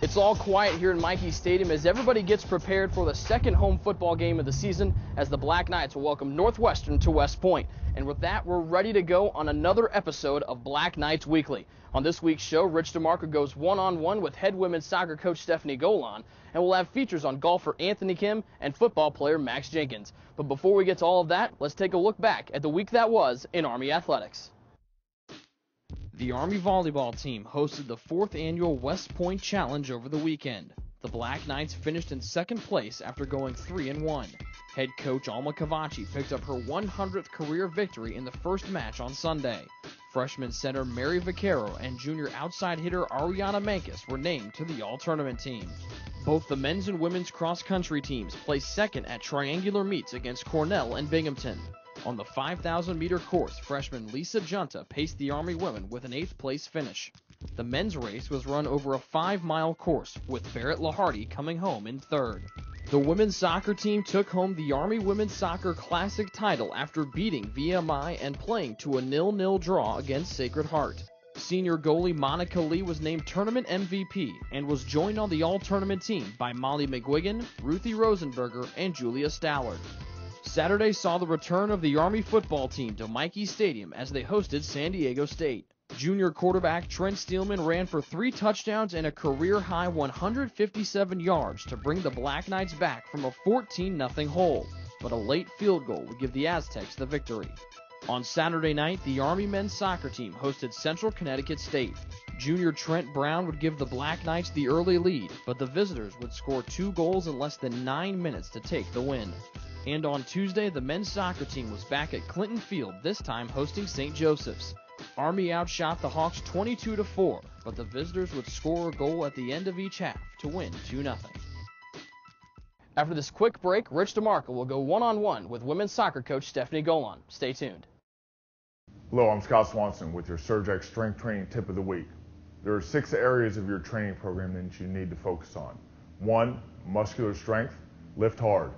It's all quiet here in Michie Stadium as everybody gets prepared for the second home football game of the season as the Black Knights will welcome Northwestern to West Point. And with that, we're ready to go on another episode of Black Knights Weekly. On this week's show, Rich DeMarco goes one-on-one with head women's soccer coach Stefanie Golan, and we'll have features on golfer Anthony Kim and football player Max Jenkins. But before we get to all of that, let's take a look back at the week that was in Army athletics. The Army volleyball team hosted the 4th annual West Point Challenge over the weekend. The Black Knights finished in second place after going 3-1. Head coach Alma Cavacci picked up her 100th career victory in the first match on Sunday. Freshman center Mary Vaquero and junior outside hitter Ariana Mankis were named to the all-tournament team. Both the men's and women's cross-country teams placed second at triangular meets against Cornell and Binghamton. On the 5,000-meter course, freshman Lisa Junta paced the Army women with an 8th-place finish. The men's race was run over a 5-mile course, with Barrett Laharty coming home in 3rd. The women's soccer team took home the Army Women's Soccer Classic title after beating VMI and playing to a 0-0 draw against Sacred Heart. Senior goalie Monica Lee was named tournament MVP and was joined on the all-tournament team by Molly McGuigan, Ruthie Rosenberger, and Julia Stallard. Saturday saw the return of the Army football team to Michie Stadium as they hosted San Diego State. Junior quarterback Trent Steelman ran for 3 touchdowns and a career-high 157 yards to bring the Black Knights back from a 14-0 hole, but a late field goal would give the Aztecs the victory. On Saturday night, the Army men's soccer team hosted Central Connecticut State. Junior Trent Brown would give the Black Knights the early lead, but the visitors would score 2 goals in less than 9 minutes to take the win. And on Tuesday, the men's soccer team was back at Clinton Field, this time hosting St. Joseph's. Army outshot the Hawks 22-4, but the visitors would score a goal at the end of each half to win 2-0. After this quick break, Rich DeMarco will go one-on-one with women's soccer coach Stefanie Golan. Stay tuned. Hello, I'm Scott Swanson with your Surgex Strength Training Tip of the Week. There are 6 areas of your training program that you need to focus on. 1. Muscular strength, lift hard.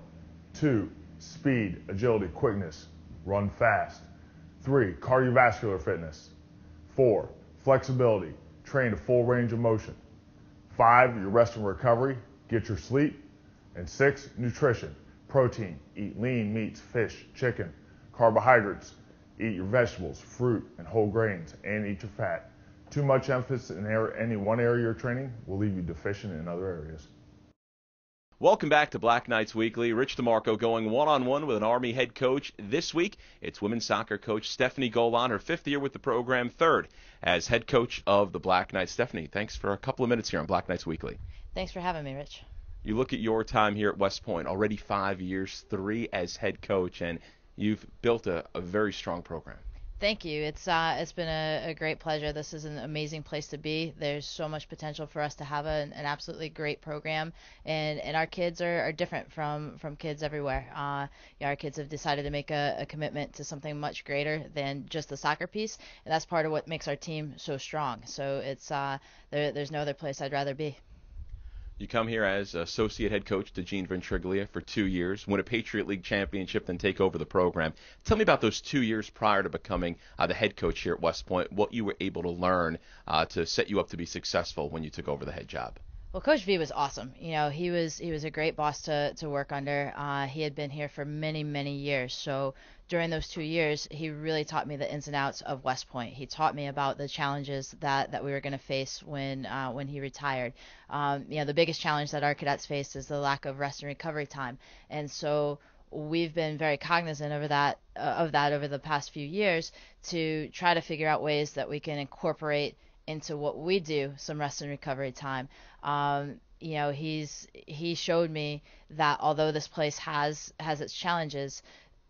2. Speed, agility, quickness, run fast. 3. Cardiovascular fitness. 4. Flexibility, train a full range of motion. 5. Your rest and recovery, get your sleep. And 6. Nutrition, protein, eat lean meats, fish, chicken. Carbohydrates, eat your vegetables, fruit, and whole grains, and eat your fat. Too much emphasis in any one area of your training will leave you deficient in other areas. Welcome back to Black Knights Weekly. Rich DeMarco going one-on-one with an Army head coach. This week, it's women's soccer coach Stefanie Golan, her 5th year with the program, 3rd as head coach of the Black Knights. Stefanie, thanks for a couple of minutes here on Black Knights Weekly. Thanks for having me, Rich. You look at your time here at West Point, already 5 years, 3 as head coach, and you've built a very strong program. Thank you. It's been a great pleasure. This is an amazing place to be. There's so much potential for us to have an absolutely great program, and our kids are different from kids everywhere. Our kids have decided to make a commitment to something much greater than just the soccer piece, and that's part of what makes our team so strong. So it's there's no other place I'd rather be. You come here as associate head coach to Gene Ventriglia for 2 years, win a Patriot League championship, then take over the program. Tell me about those 2 years prior to becoming the head coach here at West Point, what you were able to learn to set you up to be successful when you took over the head job. Well, Coach V was awesome. You know, he was a great boss to work under. He had been here for many, many years. So during those 2 years, he really taught me the ins and outs of West Point. He taught me about the challenges that we were going to face when he retired. The biggest challenge that our cadets faced is the lack of rest and recovery time. And so we've been very cognizant of that over the past few years to try to figure out ways that we can incorporate into what we do some rest and recovery time. He showed me that although this place has its challenges,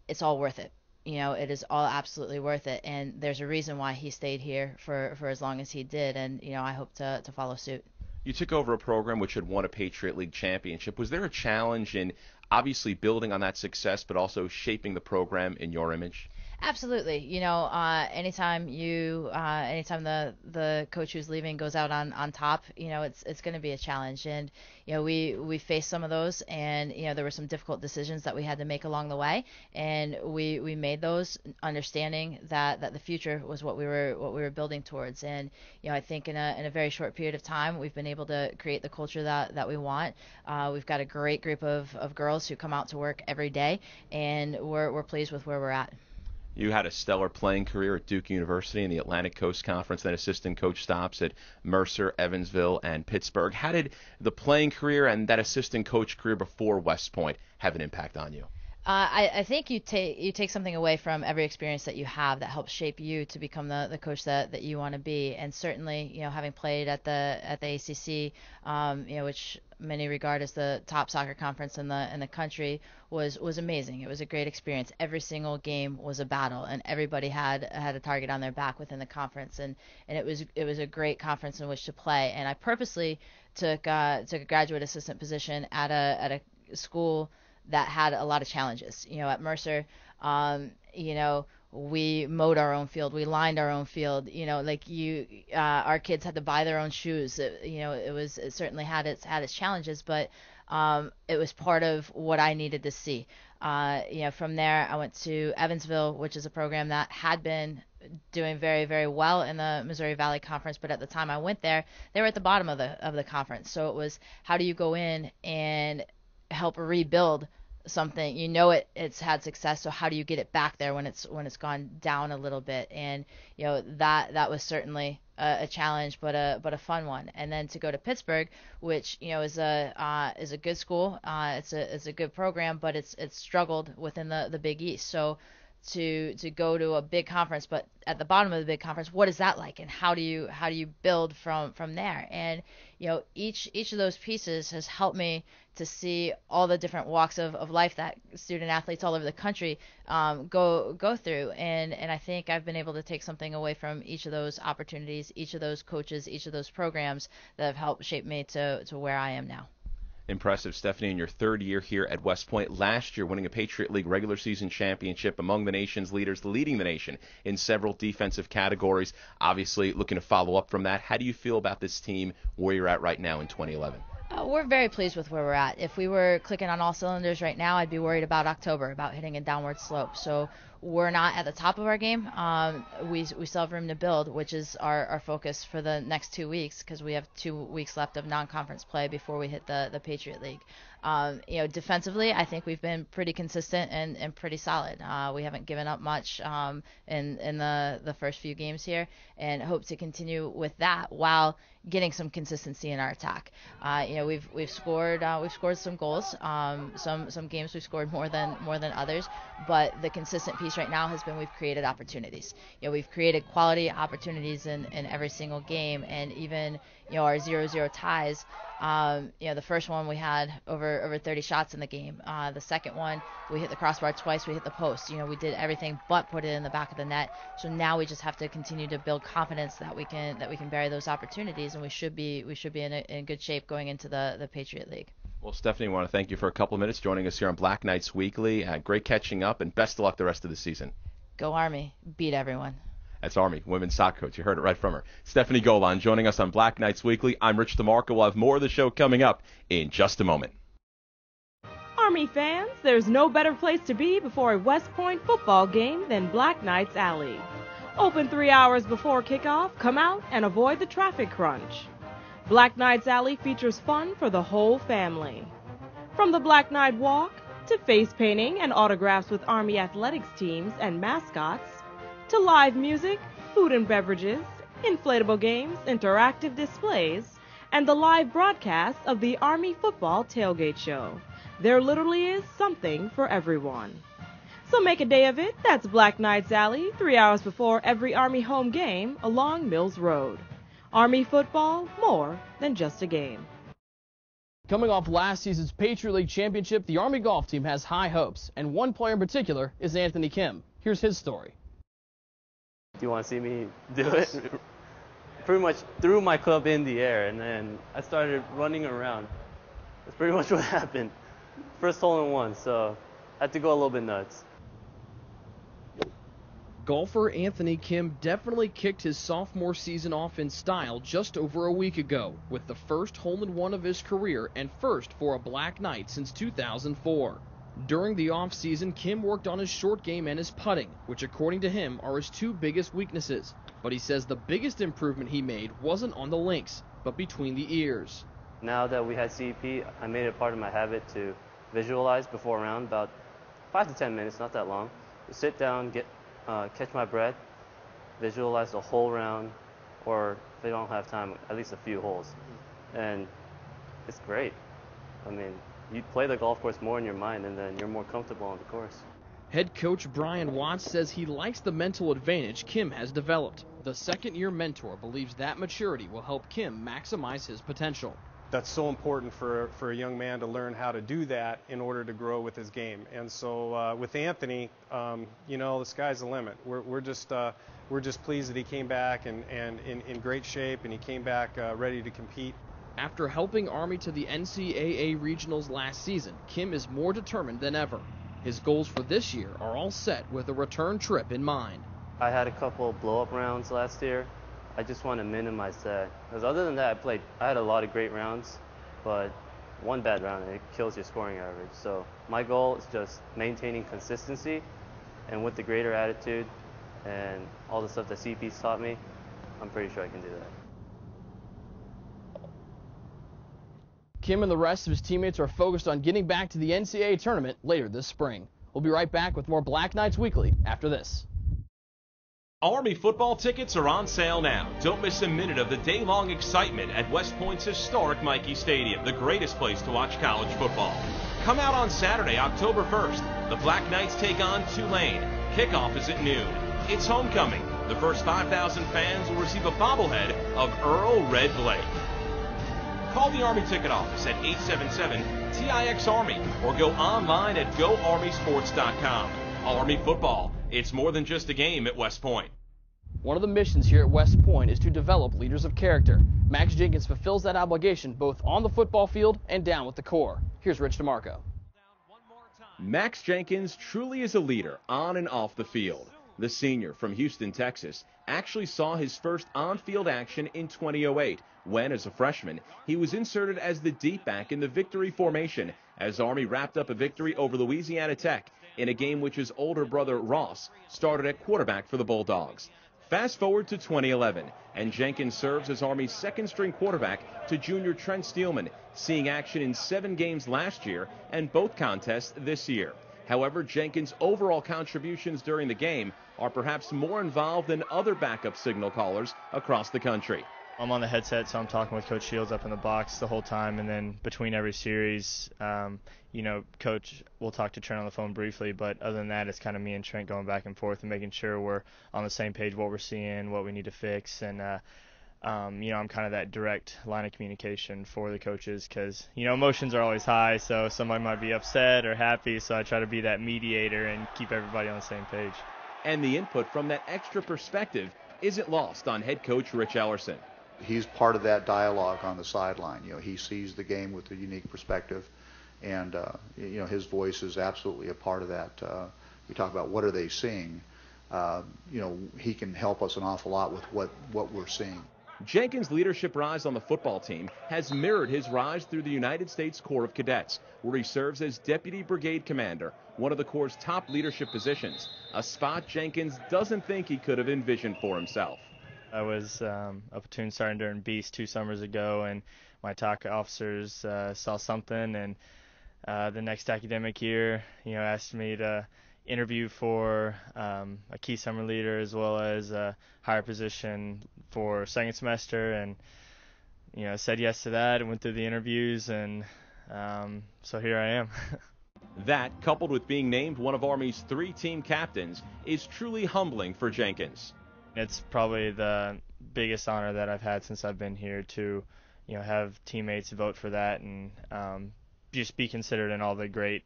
it's all worth it. It is all absolutely worth it, and there's a reason why he stayed here for as long as he did, and I hope to follow suit. You took over a program which had won a Patriot League championship. Was there a challenge in obviously building on that success, but also shaping the program in your image? Absolutely. Anytime the coach who's leaving goes out on top, it's going to be a challenge. And, we faced some of those, and, there were some difficult decisions that we had to make along the way. And we made those understanding that the future was what we were building towards. And, I think in a very short period of time, we've been able to create the culture that we want. We've got a great group of girls who come out to work every day, and we're pleased with where we're at. You had a stellar playing career at Duke University in the Atlantic Coast Conference, then assistant coach stops at Mercer, Evansville, and Pittsburgh. How did the playing career and that assistant coach career before West Point have an impact on you? I think you take something away from every experience that you have that helps shape you to become the coach that you want to be. And certainly, having played at the ACC, which many regard as the top soccer conference in the country, was amazing. It was a great experience. Every single game was a battle, and everybody had a target on their back within the conference. And it was a great conference in which to play. And I purposely took a graduate assistant position at a school that had a lot of challenges. At Mercer, we mowed our own field, we lined our own field. Our kids had to buy their own shoes. It certainly had its challenges, but it was part of what I needed to see. From there, I went to Evansville, which is a program that had been doing very, very well in the Missouri Valley Conference, but at the time I went there, they were at the bottom of the conference. So it was, how do you go in and help rebuild something? It's had success, so how do you get it back there when it's gone down a little bit? And that was certainly a challenge, but a fun one. And then to go to Pittsburgh, which is a good school, it's a good program, but it's struggled within the Big East. So to go to a big conference, but at the bottom of the big conference, what is that like, and how do you build from there? And each of those pieces has helped me to see all the different walks of life that student athletes all over the country go through, and I think I've been able to take something away from each of those opportunities, each of those coaches, each of those programs that have helped shape me to where I am now. Impressive, Stefanie, in your third year here at West Point. Last year, winning a Patriot League regular season championship, among the nation's leaders, leading the nation in several defensive categories. Obviously, looking to follow up from that. How do you feel about this team, where you're at right now in 2011? We're very pleased with where we're at. If we were clicking on all cylinders right now, I'd be worried about October, about hitting a downward slope. So we're not at the top of our game. We still have room to build, which is our focus for the next 2 weeks, because we have 2 weeks left of non-conference play before we hit the Patriot League. Defensively, I think we've been pretty consistent and pretty solid. We haven't given up much in the first few games here, and hope to continue with that while getting some consistency in our attack. We've scored some goals. Some games we've scored more than others, but the consistent piece right now has been we've created opportunities. We've created quality opportunities in every single game, and even our 0-0 ties. The first one we had over 30 shots in the game. The second one, we hit the crossbar twice, we hit the post. We did everything but put it in the back of the net. So now we just have to continue to build confidence that we can bury those opportunities, and we should be in good shape going into the Patriot League. Well, Stefanie, I want to thank you for a couple of minutes joining us here on Black Knights Weekly. Great catching up, and best of luck the rest of the season. Go Army. Beat everyone. That's Army women's soccer coach. You heard it right from her. Stefanie Golan joining us on Black Knights Weekly. I'm Rich DeMarco. We'll have more of the show coming up in just a moment. Army fans, there's no better place to be before a West Point football game than Black Knights Alley. Open 3 hours before kickoff, come out and avoid the traffic crunch. Black Knights Alley features fun for the whole family. From the Black Knight Walk to face painting and autographs with Army athletics teams and mascots, to live music, food and beverages, inflatable games, interactive displays, and the live broadcast of the Army Football Tailgate Show. There literally is something for everyone. So make a day of it. That's Black Knights Alley, 3 hours before every Army home game along Mills Road. Army football, more than just a game. Coming off last season's Patriot League championship, the Army golf team has high hopes, and one player in particular is Anthony Kim. Here's his story. Do you want to see me do it? Pretty much threw my club in the air, and then I started running around. That's pretty much what happened. First hole in one, so I had to go a little bit nuts. Golfer Anthony Kim definitely kicked his sophomore season off in style just over a week ago with the first hole-in-one of his career and first for a Black Knight since 2004. During the off-season, Kim worked on his short game and his putting, which according to him are his two biggest weaknesses. But he says the biggest improvement he made wasn't on the links, but between the ears. Now that we had CEP, I made it part of my habit to visualize before a round, about 5 to 10 minutes, not that long. Just sit down, catch my breath, visualize the whole round, or if I don't have time, at least a few holes. And it's great. I mean, you play the golf course more in your mind, and then you're more comfortable on the course. Head coach Brian Watts says he likes the mental advantage Kim has developed. The second-year mentor believes that maturity will help Kim maximize his potential. That's so important for a young man to learn how to do that in order to grow with his game. And so with Anthony, the sky's the limit. We're just pleased that he came back and in great shape, and he came back ready to compete. After helping Army to the NCAA regionals last season, Kim is more determined than ever. His goals for this year are all set with a return trip in mind. I had a couple blow-up rounds last year. I just want to minimize that. Because other than that, I had a lot of great rounds, but one bad round, it kills your scoring average. So my goal is just maintaining consistency, and with the greater attitude and all the stuff that CP's taught me, I'm pretty sure I can do that. Kim and the rest of his teammates are focused on getting back to the NCAA tournament later this spring. We'll be right back with more Black Knights Weekly after this. Army football tickets are on sale now. Don't miss a minute of the day-long excitement at West Point's historic Michie Stadium, the greatest place to watch college football. Come out on Saturday, October 1st. The Black Knights take on Tulane. Kickoff is at noon. It's homecoming. The first 5,000 fans will receive a bobblehead of Earl Red Blake. Call the Army ticket office at 877-TIX-ARMY or go online at GoArmySports.com. Army football. It's more than just a game at West Point. One of the missions here at West Point is to develop leaders of character. Max Jenkins fulfills that obligation both on the football field and down with the Corps. Here's Rich DeMarco. Max Jenkins truly is a leader on and off the field. The senior from Houston, Texas, actually saw his first on-field action in 2008 when, as a freshman, he was inserted as the deep back in the victory formation as Army wrapped up a victory over Louisiana Tech in a game which his older brother Ross started at quarterback for the Bulldogs. Fast forward to 2011, and Jenkins serves as Army's second-string quarterback to junior Trent Steelman, seeing action in 7 games last year and both contests this year. However, Jenkins' overall contributions during the game are perhaps more involved than other backup signal callers across the country. I'm on the headset, so I'm talking with Coach Shields up in the box the whole time, and then between every series, Coach will talk to Trent on the phone briefly, but other than that, it's kind of me and Trent going back and forth and making sure we're on the same page, what we're seeing, what we need to fix, and I'm kind of that direct line of communication for the coaches because, emotions are always high, so somebody might be upset or happy, so I try to be that mediator and keep everybody on the same page. And the input from that extra perspective isn't lost on head coach Rich Ellerson. He's part of that dialogue on the sideline. He sees the game with a unique perspective, and his voice is absolutely a part of that. We talk about what are they seeing. He can help us an awful lot with what we're seeing. Jenkins' leadership rise on the football team has mirrored his rise through the United States Corps of Cadets, where he serves as Deputy Brigade Commander, one of the Corps' top leadership positions, a spot Jenkins doesn't think he could have envisioned for himself. I was a platoon sergeant during Beast 2 summers ago, and my TAC officers saw something, and the next academic year, asked me to interview for a key summer leader as well as a higher position for second semester, and said yes to that and went through the interviews, and so here I am. That, coupled with being named one of Army's 3 team captains, is truly humbling for Jenkins. It's probably the biggest honor that I've had since I've been here to, have teammates vote for that and just be considered in all the great,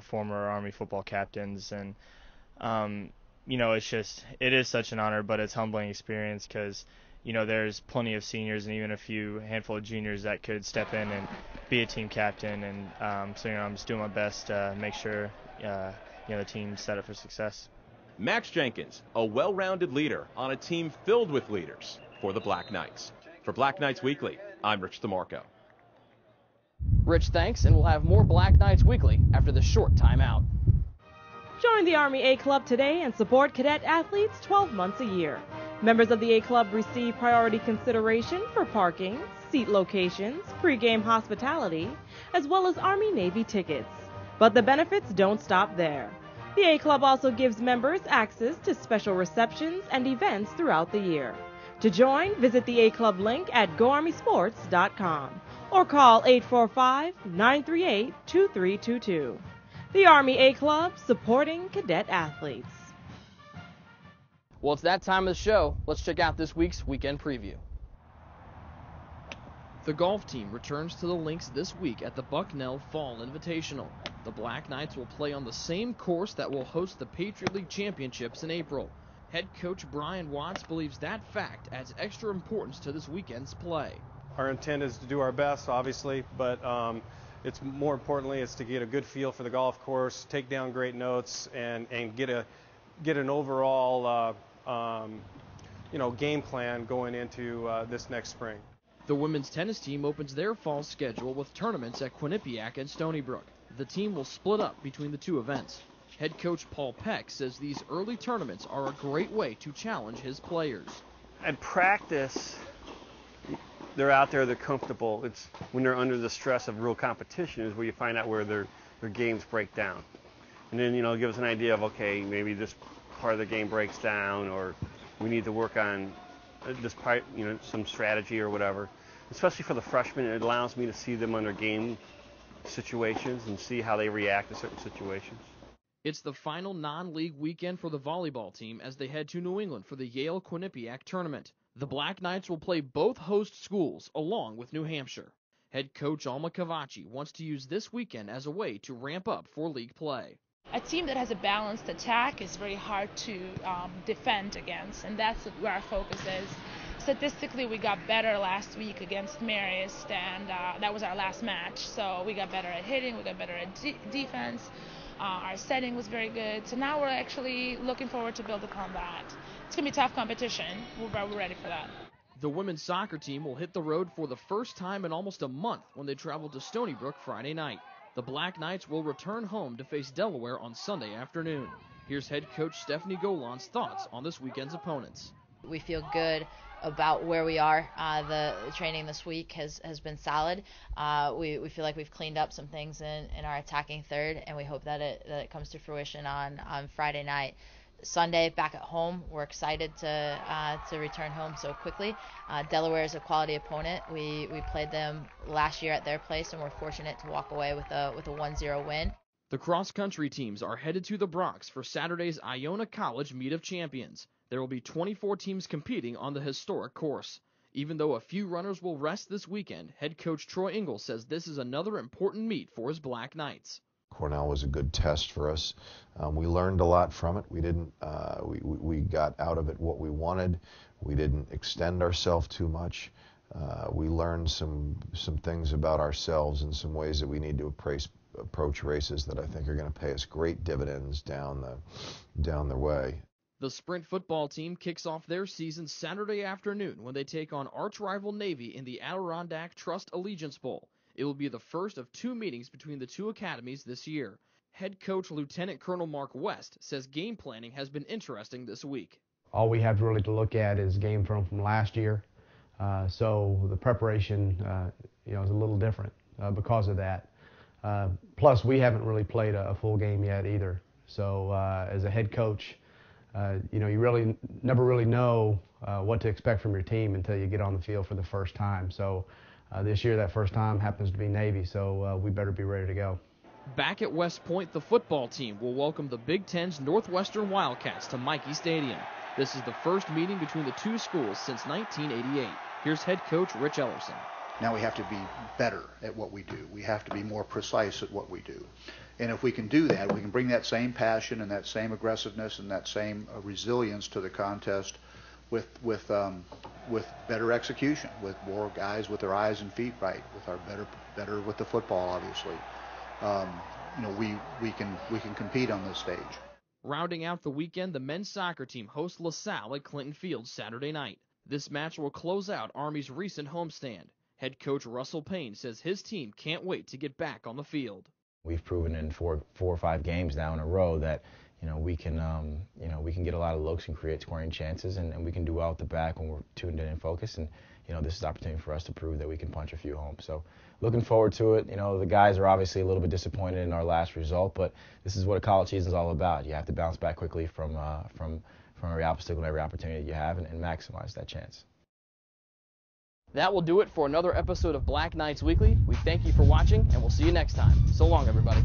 former Army football captains. And, it is such an honor, but it's a humbling experience because, there's plenty of seniors and even a handful of juniors that could step in and be a team captain. And so, I'm just doing my best to make sure, the team's set up for success. Max Jenkins, a well-rounded leader on a team filled with leaders for the Black Knights. For Black Knights Weekly, I'm Rich DeMarco. Rich, thanks, and we'll have more Black Knights Weekly after this short timeout. Join the Army A Club today and support cadet athletes 12 months a year. Members of the A Club receive priority consideration for parking, seat locations, pregame hospitality, as well as Army-Navy tickets. But the benefits don't stop there. The A Club also gives members access to special receptions and events throughout the year. To join, visit the A Club link at goarmysports.com or call 845-938-2322. The Army A Club, supporting cadet athletes. Well, it's that time of the show. Let's check out this week's weekend preview. The golf team returns to the links this week at the Bucknell Fall Invitational. The Black Knights will play on the same course that will host the Patriot League Championships in April. Head coach Brian Watts believes that fact adds extra importance to this weekend's play. Our intent is to do our best, obviously, but it's more importantly is to get a good feel for the golf course, take down great notes, and get an overall game plan going into this next spring. The women's tennis team opens their fall schedule with tournaments at Quinnipiac and Stony Brook. The team will split up between the two events. Head coach Paul Peck says these early tournaments are a great way to challenge his players. At practice, they're out there, they're comfortable. It's when they're under the stress of real competition is where you find out where their games break down. And then, give us an idea of, okay, maybe this part of the game breaks down, or we need to work on this part, some strategy or whatever. Especially for the freshmen, it allows me to see them under game situations and see how they react to certain situations. It's the final non-league weekend for the volleyball team as they head to New England for the Yale Quinnipiac tournament. The Black Knights will play both host schools along with New Hampshire. Head coach Alma Cavacci wants to use this weekend as a way to ramp up for league play. A team that has a balanced attack is very hard to defend against, and that's where our focus is. Statistically, we got better last week against Marist, and that was our last match. So we got better at hitting, we got better at defense. Our setting was very good. So now we're actually looking forward to build upon that. It's going to be tough competition, but we're ready for that. The women's soccer team will hit the road for the first time in almost a month when they travel to Stony Brook Friday night. The Black Knights will return home to face Delaware on Sunday afternoon. Here's head coach Stefanie Golan's thoughts on this weekend's opponents. We feel good about where we are. The training this week has been solid. We feel like we've cleaned up some things in our attacking third, and we hope that it comes to fruition on Friday night. Sunday, back at home. We're excited to return home so quickly. Delaware is a quality opponent. We played them last year at their place, and we're fortunate to walk away with a 1-0 win. The cross-country teams are headed to the Bronx for Saturday's Iona College Meet of Champions. There will be 24 teams competing on the historic course. Even though a few runners will rest this weekend, head coach Troy Ingle says this is another important meet for his Black Knights. Cornell was a good test for us. We learned a lot from it. We didn't. We got out of it what we wanted. We didn't extend ourselves too much. We learned some things about ourselves and some ways that we need to approach races that I think are going to pay us great dividends down the way. The Sprint football team kicks off their season Saturday afternoon when they take on arch-rival Navy in the Adirondack Trust Allegiance Bowl. It will be the first of two meetings between the two academies this year. Head coach Lieutenant Colonel Mark West says game planning has been interesting this week. All we have really to look at is game film from last year. So the preparation is a little different because of that. Plus, we haven't really played a full game yet either. So as a head coach, you really never really know what to expect from your team until you get on the field for the first time. So this year, that first time happens to be Navy, so we better be ready to go. Back at West Point, the football team will welcome the Big Ten's Northwestern Wildcats to Michie Stadium. This is the first meeting between the two schools since 1988. Here's head coach Rich Ellerson. Now we have to be better at what we do. We have to be more precise at what we do. And if we can do that, we can bring that same passion and that same aggressiveness and that same resilience to the contest with better execution, with more guys with their eyes and feet right, with our better with the football, obviously. We can compete on this stage. Rounding out the weekend, the men's soccer team hosts LaSalle at Clinton Field Saturday night. This match will close out Army's recent homestand. Head coach Russell Payne says his team can't wait to get back on the field. We've proven in four or five games now in a row that we can get a lot of looks and create scoring chances, and we can do well at the back when we're tuned in and focused. And this is an opportunity for us to prove that we can punch a few home. So looking forward to it. The guys are obviously a little bit disappointed in our last result, but this is what a college season is all about. You have to bounce back quickly from every obstacle and every opportunity that you have, and maximize that chance. That will do it for another episode of Black Knights Weekly. We thank you for watching, and we'll see you next time. So long, everybody.